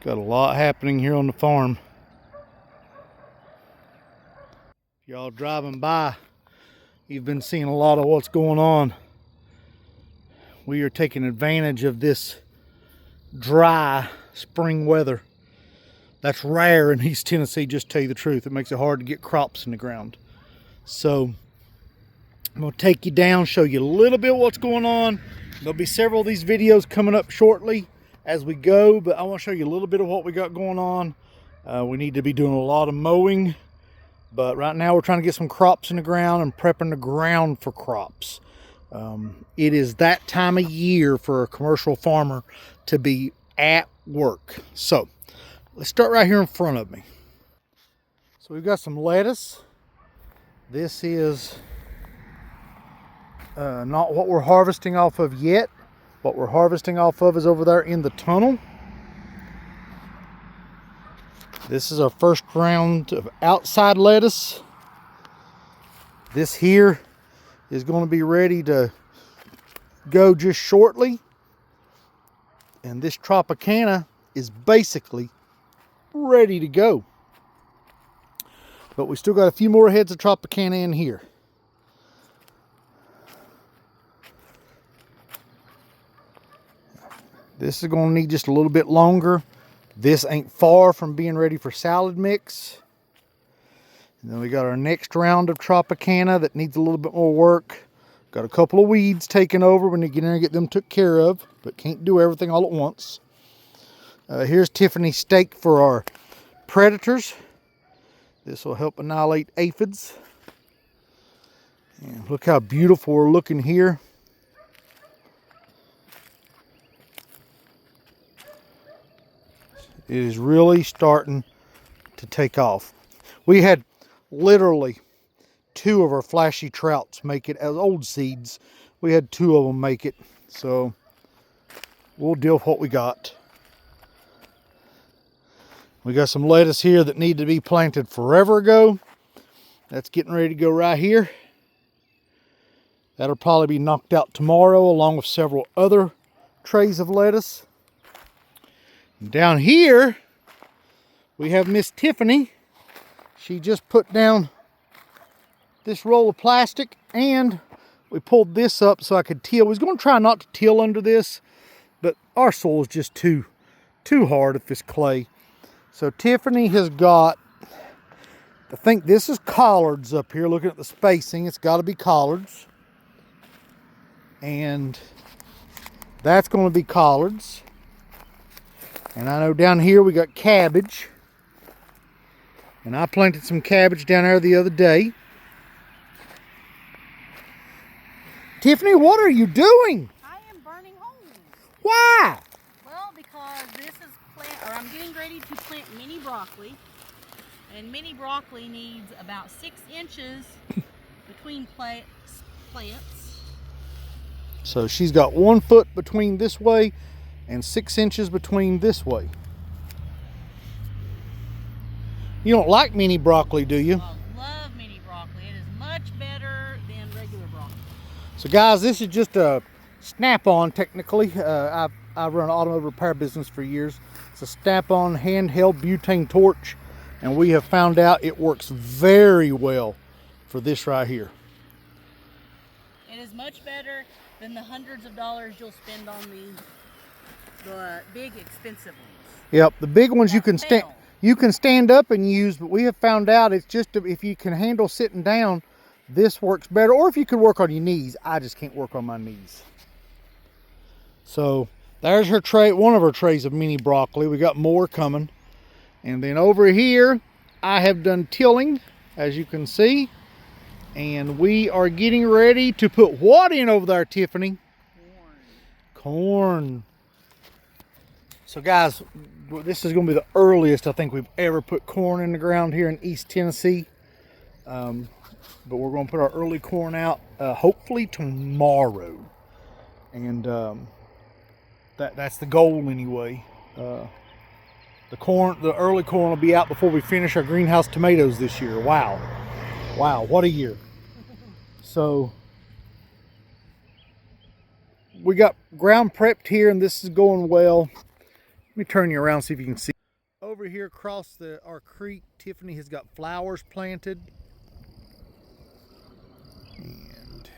Got a lot happening here on the farm. If y'all driving by, you've been seeing a lot of what's going on. We are taking advantage of this dry spring weather. That's rare in East Tennessee, just to tell you the truth. It makes it hard to get crops in the ground. So I'm going to take you down, show you a little bit what's going on. There'll be several of these videos coming up shortly as we go, but I want to show you a little bit of what we got going on. We need to be doing a lot of mowing, but right now we're trying to get some crops in the ground and prepping the ground for crops. It is that time of year for a commercial farmer to be at work. So let's start right here in front of me. So we've got some lettuce. This is not what we're harvesting off of yet. What we're harvesting off of is over there in the tunnel. This is our first round of outside lettuce. This here is going to be ready to go just shortly. And this Tropicana is basically ready to go. But we still got a few more heads of Tropicana in here. This is going to need just a little bit longer. This ain't far from being ready for salad mix. And then we got our next round of Tropicana that needs a little bit more work. Got a couple of weeds taken over. We need to get in there and get them took care of, but can't do everything all at once. Here's Tiffany steak for our predators. This will help annihilate aphids. And look how beautiful we're looking here. It is really starting to take off. We had literally 2 of our flashy trouts make it as old seeds. We had 2 of them make it. So we'll deal with what we got. We got some lettuce here that need to be planted forever ago. That's getting ready to go right here. That'll probably be knocked out tomorrow along with several other trays of lettuce. Down here, we have Miss Tiffany. She just put down this roll of plastic and we pulled this up so I could till. We was going to try not to till under this, but our soil is just too hard if it's clay. So Tiffany has got, I think this is collards up here. Looking at the spacing, it's got to be collards. And that's going to be collards. And I know down here we got cabbage. And I planted some cabbage down there the other day. Tiffany, what are you doing? I am burning holes. Why? Well, because this is I'm getting ready to plant mini broccoli. And mini broccoli needs about 6 inches between plants. So she's got 1 foot between this way and 6 inches between this way. You don't like mini broccoli, do you? I love mini broccoli. It is much better than regular broccoli. So guys, this is just a snap-on technically. I've run an automotive repair business for years. It's a snap-on handheld butane torch, and we have found out it works very well for this right here. It is much better than the hundreds of dollars you'll spend on the big expensive ones. Yep, the big ones you can stand up and use, but we have found out it's just if you can handle sitting down, this works better. Or if you could work on your knees. I just can't work on my knees. So there's her tray, one of her trays of mini broccoli. We got more coming. And then over here, I have done tilling, as you can see. And we are getting ready to put what in over there, Tiffany? Corn. So guys, this is going to be the earliest I think we've ever put corn in the ground here in East Tennessee. But we're going to put our early corn out hopefully tomorrow. And that's the goal anyway. The early corn will be out before we finish our greenhouse tomatoes this year. Wow, what a year. So we got ground prepped here and this is going well. me turn you around, see if you can see. Over here across our creek, Tiffany has got flowers planted. And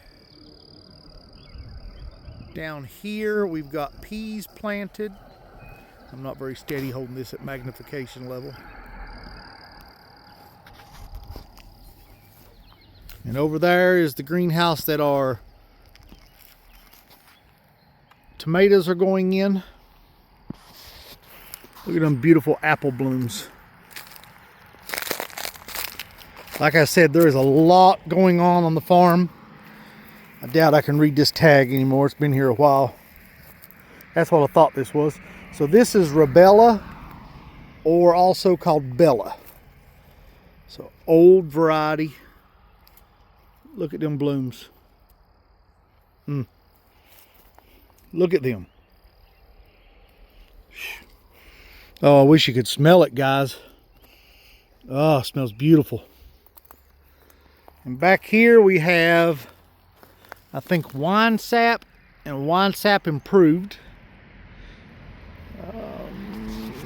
down here, we've got peas planted. I'm not very steady holding this at magnification level. And over there is the greenhouse that our tomatoes are going in. Look at them beautiful apple blooms. Like I said, there is a lot going on the farm. I doubt I can read this tag anymore. It's been here a while. That's what I thought this was. So this is Rubella, or also called Bella. So old variety. Look at them blooms. Look at them. Oh, I wish you could smell it, guys. Oh, it smells beautiful. And back here we have, I think, Wine Sap and Wine Sap Improved.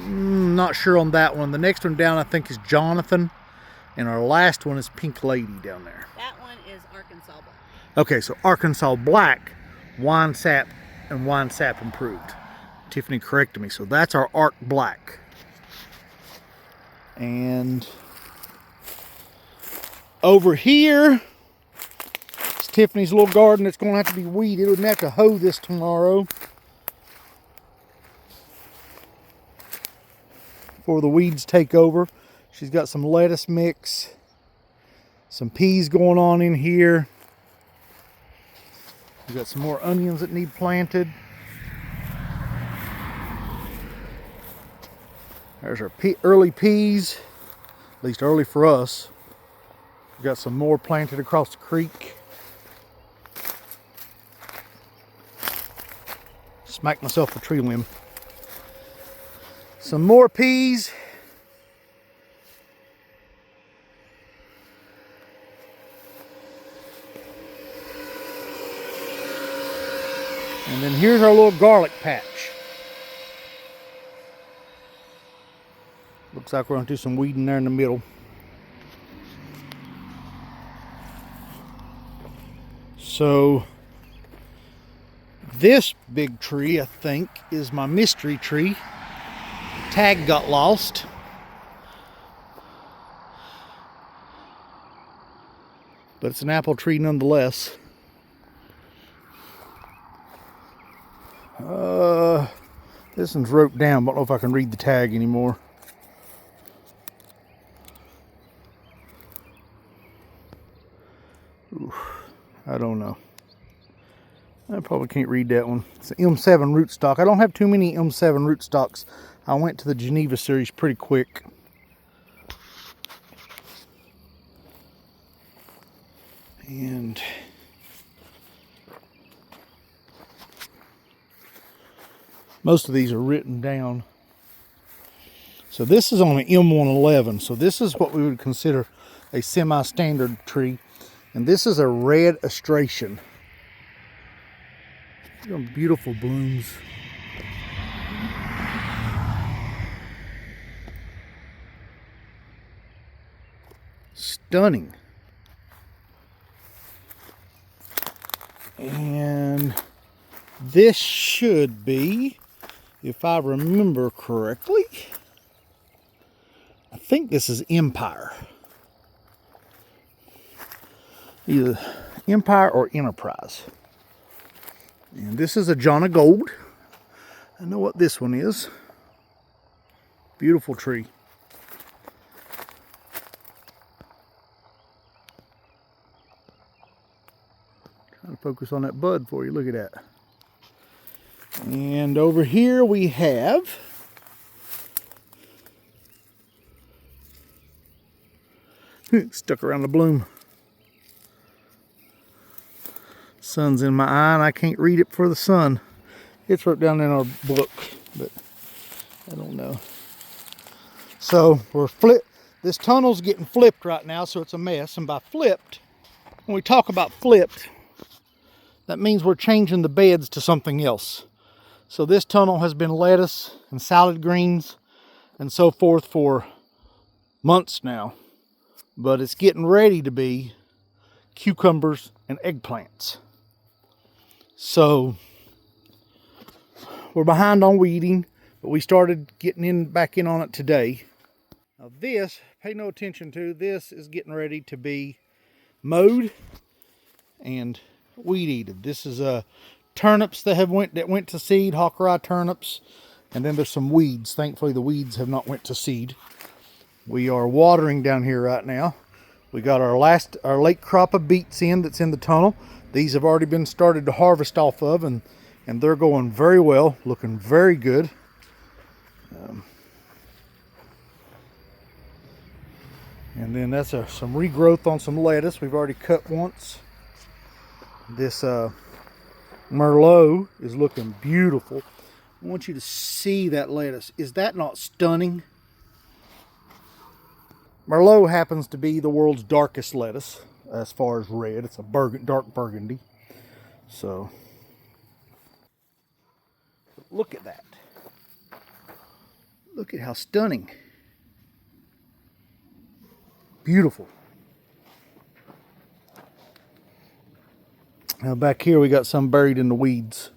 Not sure on that one. The next one down, I think, is Jonathan. And our last one is Pink Lady down there. That one is Arkansas Black. Okay, so Arkansas Black, Wine Sap, and Wine Sap Improved. Tiffany corrected me. So that's our Ark Black. And over here is Tiffany's little garden. It's going to have to be weeded. We're going to have to hoe this tomorrow before the weeds take over. She's got some lettuce mix, some peas going on in here. We've got some more onions that need planted. There's our early peas, at least early for us. We've got some more planted across the creek. Smacked myself a tree limb. Some more peas. And then here's our little garlic patch. Looks like we're going to do some weeding there in the middle. So this big tree, I think, is my mystery tree. Tag got lost. But it's an apple tree nonetheless. This one's roped down. I don't know if I can read the tag anymore. I don't know. I probably can't read that one. It's an M7 rootstock. I don't have too many M7 rootstocks. I went to the Geneva series pretty quick. And most of these are written down. So this is on an M111. So this is what we would consider a semi-standard tree. And this is a red astration. Some beautiful blooms. Stunning. And this should be, if I remember correctly, I think this is Empire. Either Empire or Enterprise. And this is a John of Gold. I know what this one is. Beautiful tree. Trying to focus on that bud for you. Look at that. And over here we have stuck around the bloom. Sun's in my eye and I can't read it for the sun. It's wrote down in our book, but I don't know. So we're this tunnel's getting flipped right now, so it's a mess. And by flipped, when we talk about flipped, that means we're changing the beds to something else. So this tunnel has been lettuce and salad greens and so forth for months now. But it's getting ready to be cucumbers and eggplants. So we're behind on weeding, but we started getting back in on it today. Now this, pay no attention to, this is getting ready to be mowed and weed eated. This is turnips that went to seed, hawker eye turnips, and then there's some weeds. Thankfully the weeds have not went to seed. We are watering down here right now. We got our late crop of beets in that's in the tunnel. These have already been started to harvest off of, and they're going very well, looking very good. And then that's some regrowth on some lettuce we've already cut once. This Merlot is looking beautiful. I want you to see that lettuce. Is that not stunning? Merlot happens to be the world's darkest lettuce as far as red. It's a dark burgundy. So look at that. Look at how stunning. Beautiful. Now back here we got some buried in the weeds.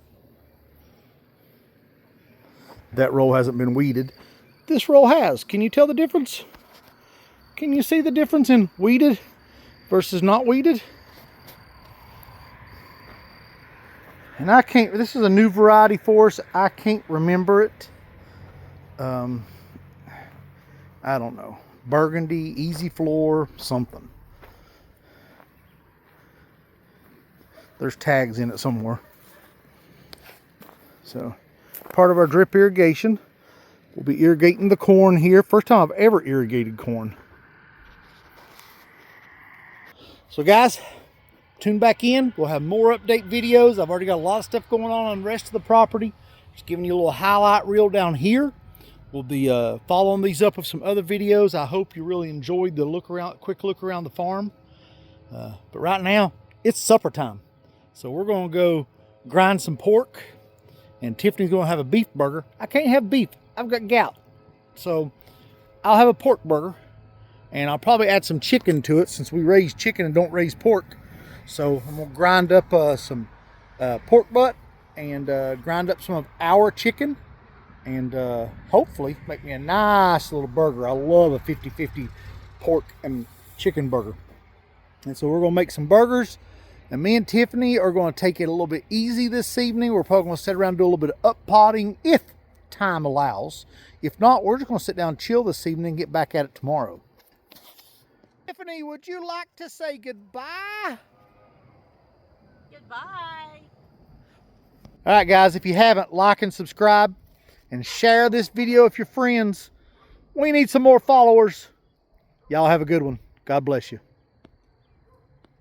That row hasn't been weeded. This row has. Can you tell the difference? Can you see the difference in weeded versus not weeded? And I can't, this is a new variety for us. I can't remember it. I don't know. Burgundy, easy floor, something. There's tags in it somewhere. So, part of our drip irrigation. We'll be irrigating the corn here. First time I've ever irrigated corn. So guys, tune back in. We'll have more update videos. I've already got a lot of stuff going on the rest of the property. Just giving you a little highlight reel down here. We'll be following these up with some other videos. I hope you really enjoyed the quick look around the farm. But right now, it's supper time. So we're going to go grind some pork. And Tiffany's going to have a beef burger. I can't have beef. I've got gout. So I'll have a pork burger. And I'll probably add some chicken to it since we raise chicken and don't raise pork. So I'm going to grind up some pork butt and grind up some of our chicken. And hopefully make me a nice little burger. I love a 50-50 pork and chicken burger. And so we're going to make some burgers. And me and Tiffany are going to take it a little bit easy this evening. We're probably going to sit around and do a little bit of up-potting if time allows. If not, we're just going to sit down and chill this evening and get back at it tomorrow. Tiffany, would you like to say goodbye? Goodbye. All right, guys, if you haven't, like and subscribe and share this video with your friends. We need some more followers. Y'all have a good one. God bless you.